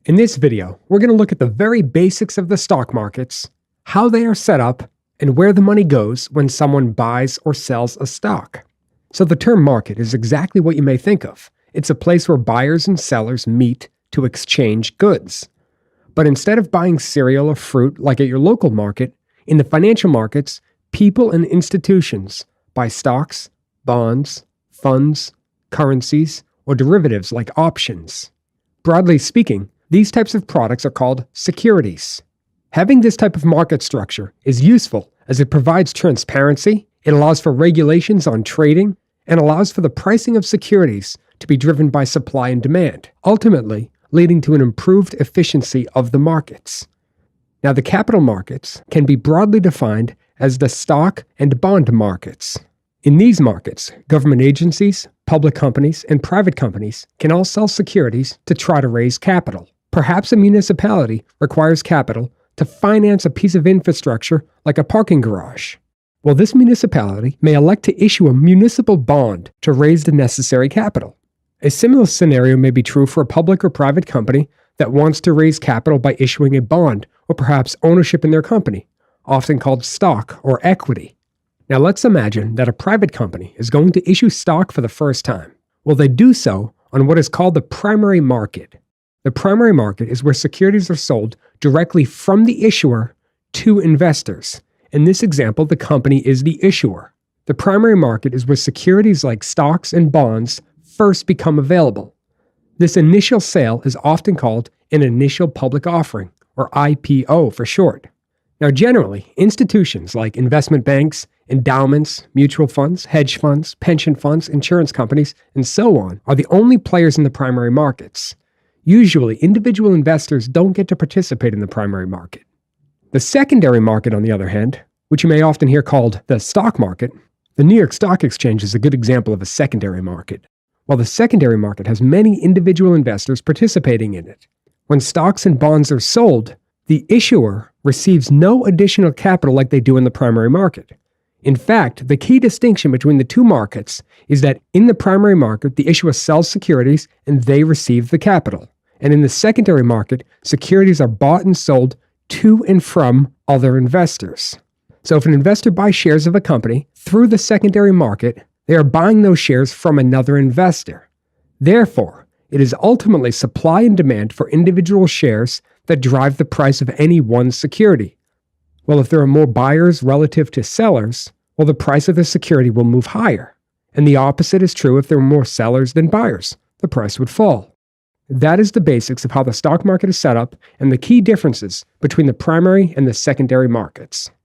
In this video, we're going to look at the very basics of the stock markets, how they are set up, and where the money goes when someone buys or sells a stock. So the term market is exactly what you may think of. It's a place where buyers and sellers meet to exchange goods. But instead of buying cereal or fruit like at your local market, in the financial markets, people and institutions buy stocks, bonds, funds, currencies, or derivatives like options. Broadly speaking, these types of products are called securities. Having this type of market structure is useful as it provides transparency, it allows for regulations on trading, and allows for the pricing of securities to be driven by supply and demand, ultimately leading to an improved efficiency of the markets. Now, the capital markets can be broadly defined as the stock and bond markets. In these markets, government agencies, public companies, and private companies can all sell securities to try to raise capital. Perhaps a municipality requires capital to finance a piece of infrastructure like a parking garage. Well, this municipality may elect to issue a municipal bond to raise the necessary capital. A similar scenario may be true for a public or private company that wants to raise capital by issuing a bond or perhaps ownership in their company, often called stock or equity. Now let's imagine that a private company is going to issue stock for the first time. Well, they do so on what is called the primary market. The primary market is where securities are sold directly from the issuer to investors. In this example, the company is the issuer. The primary market is where securities like stocks and bonds first become available. This initial sale is often called an initial public offering, or IPO for short. Now, generally, institutions like investment banks, endowments, mutual funds, hedge funds, pension funds, insurance companies, and so on are the only players in the primary markets. Usually, individual investors don't get to participate in the primary market. The secondary market, on the other hand, which you may often hear called the stock market, the New York Stock Exchange is a good example of a secondary market. While the secondary market has many individual investors participating in it. When stocks and bonds are sold, the issuer receives no additional capital like they do in the primary market. In fact, the key distinction between the two markets is that in the primary market, the issuer sells securities and they receive the capital. And in the secondary market, securities are bought and sold to and from other investors. So if an investor buys shares of a company through the secondary market, they are buying those shares from another investor. Therefore, it is ultimately supply and demand for individual shares that drive the price of any one security. Well, if there are more buyers relative to sellers, well, the price of the security will move higher. And the opposite is true if there are more sellers than buyers. The price would fall. That is the basics of how the stock market is set up and the key differences between the primary and the secondary markets.